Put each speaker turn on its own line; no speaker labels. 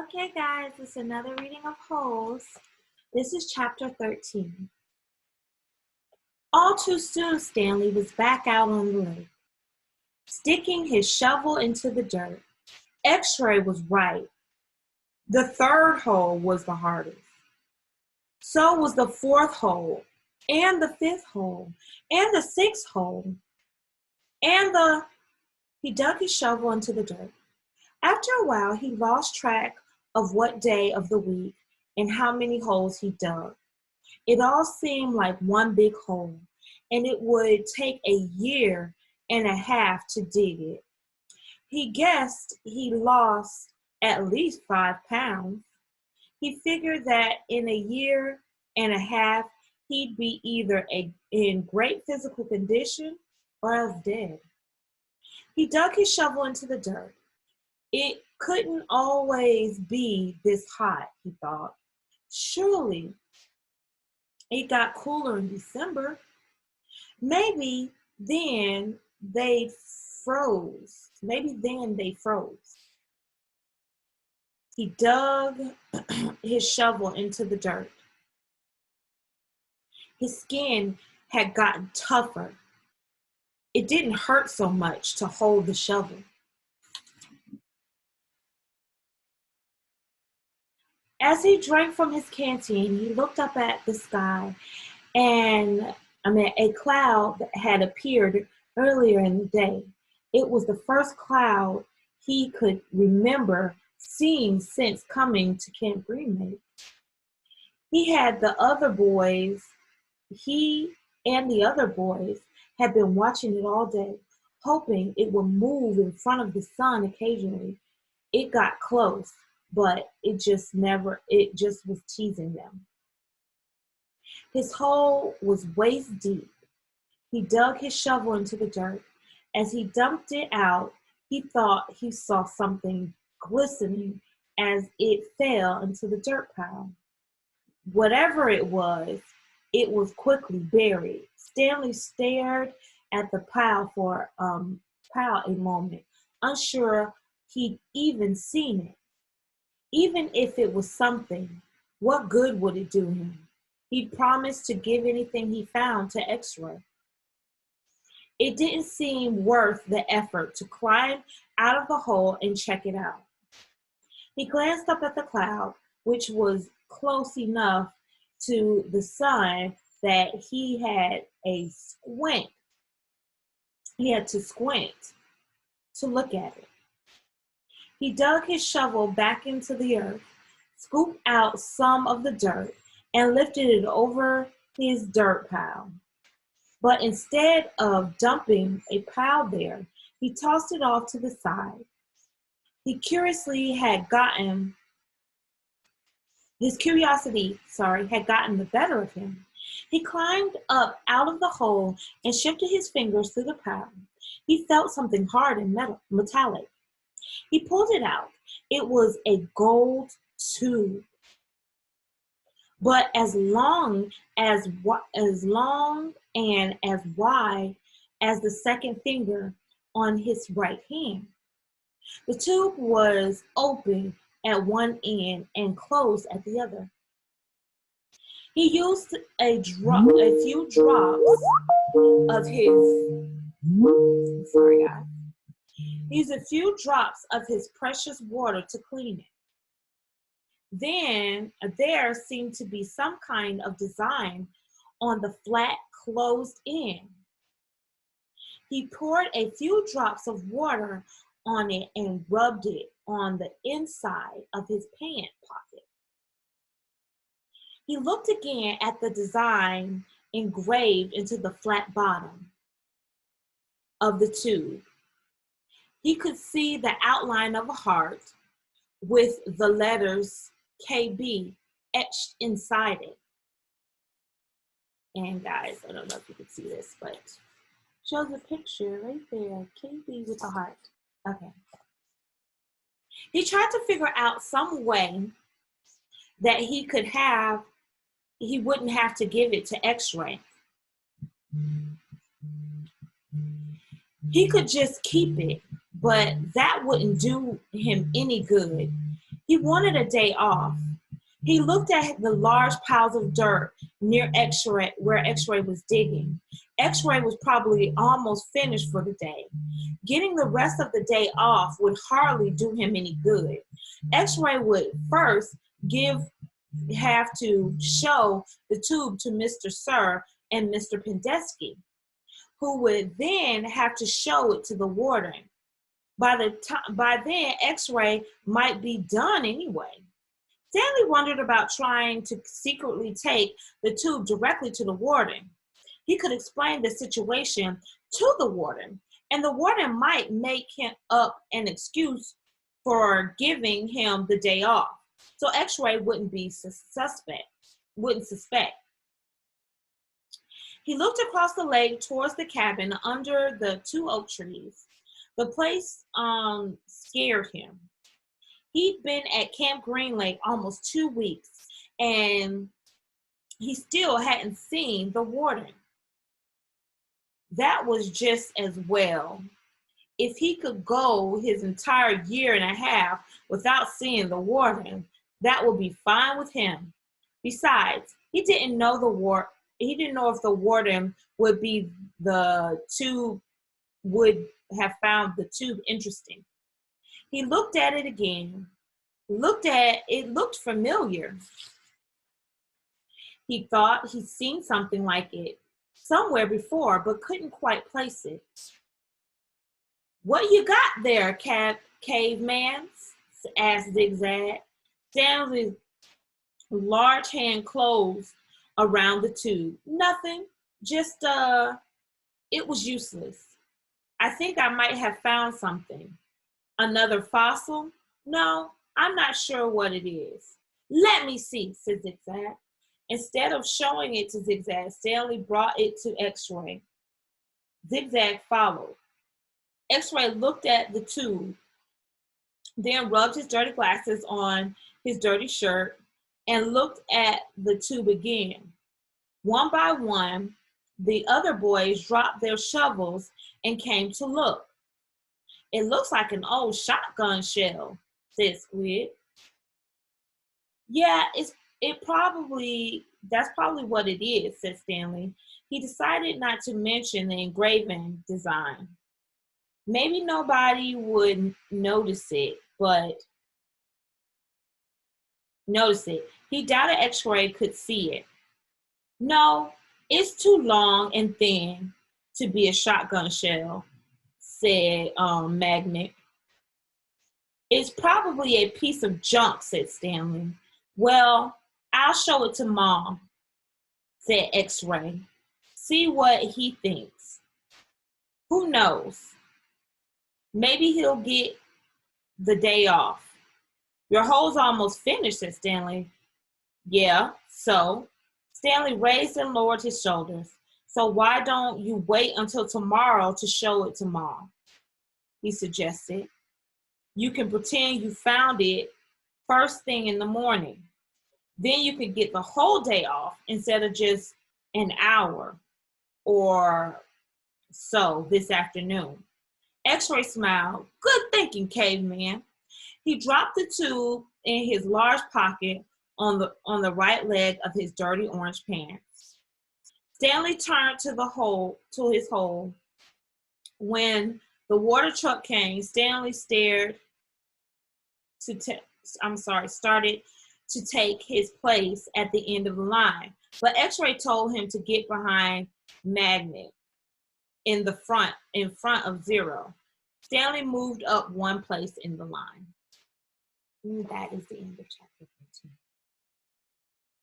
Okay, guys, it's another reading of Holes. This is chapter 13. All too soon, Stanley was back out on the lake, sticking his shovel into the dirt. X-ray was right. The third hole was the hardest. So was the fourth hole, and the fifth hole, and the sixth hole, He dug his shovel into the dirt. After a while, he lost track of what day of the week and how many holes he dug. It all seemed like one big hole, and it would take a year and a half to dig it. He guessed he lost at least 5 pounds. He figured that in a year and a half, he'd be either in great physical condition or else dead. He dug his shovel into the dirt. It couldn't always be this hot, he thought. Surely it got cooler in December. Maybe then they froze. He dug his shovel into the dirt. His skin had gotten tougher. It didn't hurt so much to hold the shovel. As he drank from his canteen, he looked up at the sky, and a cloud had appeared earlier in the day. It was the first cloud he could remember seeing since coming to Camp Green Lake. He and the other boys had been watching it all day, hoping it would move in front of the sun occasionally. It got close, but it just was teasing them. His hole was waist deep. He dug his shovel into the dirt. As he dumped it out, he thought he saw something glistening as it fell into the dirt pile. Whatever it was quickly buried. Stanley stared at the pile for a moment, unsure he'd even seen it. Even if it was something, what good would it do him? He'd promised to give anything he found to X-ray. It didn't seem worth the effort to climb out of the hole and check it out. He glanced up at the cloud, which was close enough to the sun that he had to squint to look at it. He dug his shovel back into the earth, scooped out some of the dirt, and lifted it over his dirt pile. But instead of dumping a pile there, he tossed it off to the side. His curiosity had gotten the better of him. He climbed up out of the hole and shifted his fingers through the pile. He felt something hard and metallic. He pulled it out. It was a gold tube, but as long and as wide as the second finger on his right hand. The tube was open at one end and closed at the other. He used a few drops of his precious water to clean it. Then there seemed to be some kind of design on the flat closed end. He poured a few drops of water on it and rubbed it on the inside of his pant pocket. He looked again at the design engraved into the flat bottom of the tube. He could see the outline of a heart with the letters KB etched inside it. And guys, I don't know if you can see this, but it shows a picture right there, KB with a heart. Okay. He tried to figure out some way that he wouldn't have to give it to X-ray. He could just keep it, but that wouldn't do him any good. He wanted a day off. He looked at the large piles of dirt near X-ray, where X-ray was digging. X-ray was probably almost finished for the day. Getting the rest of the day off would hardly do him any good. X-ray would first have to show the tube to Mr. Sir and Mr. Pendeski, who would then have to show it to the warden. By then, X-ray might be done anyway. Stanley wondered about trying to secretly take the tube directly to the warden. He could explain the situation to the warden, and the warden might make him up an excuse for giving him the day off, so X-ray wouldn't suspect. He looked across the lake towards the cabin under the 2 oak trees. The place scared him. He'd been at Camp Green Lake almost 2 weeks, and he still hadn't seen the warden. That was just as well. If he could go his entire year and a half without seeing the warden, that would be fine with him. Besides, he didn't know if the warden would have found the tube interesting. He looked at it again. It looked familiar. He thought he'd seen something like it somewhere before, but couldn't quite place it. "What you got there, caveman?" asked Zigzag. Stanley's large hand closed around the tube. "Nothing, just, it was useless. I think I might have found something. Another fossil? No, I'm not sure what it is." "Let me see," said Zigzag. Instead of showing it to Zigzag, Stanley brought it to X-ray. Zigzag followed. X-ray looked at the tube, then rubbed his dirty glasses on his dirty shirt and looked at the tube again. One by one, the other boys dropped their shovels and came to look. "It looks like an old shotgun shell," said Squid. "Yeah, that's probably what it is," said Stanley. He decided not to mention the engraving design. Maybe nobody would notice it. He doubted X-ray could see it. "No, it's too long and thin to be a shotgun shell," said Magnet. "It's probably a piece of junk," said Stanley. "Well, I'll show it to Mom," said X-ray. "See what he thinks. Who knows? Maybe he'll get the day off." "Your hole's almost finished," said Stanley. "Yeah, so." Stanley raised and lowered his shoulders. "So why don't you wait until tomorrow to show it to Mom?" he suggested. "You can pretend you found it first thing in the morning. Then you could get the whole day off instead of just an hour or so this afternoon." X-ray smiled. "Good thinking, caveman." He dropped the tube in his large pocket on the right leg of his dirty orange pants. Stanley turned to his hole. When the water truck came, Stanley started to take his place at the end of the line, but X-ray told him to get behind Magnet in front of Zero. Stanley moved up one place in the line. And that is the end of chapter 13.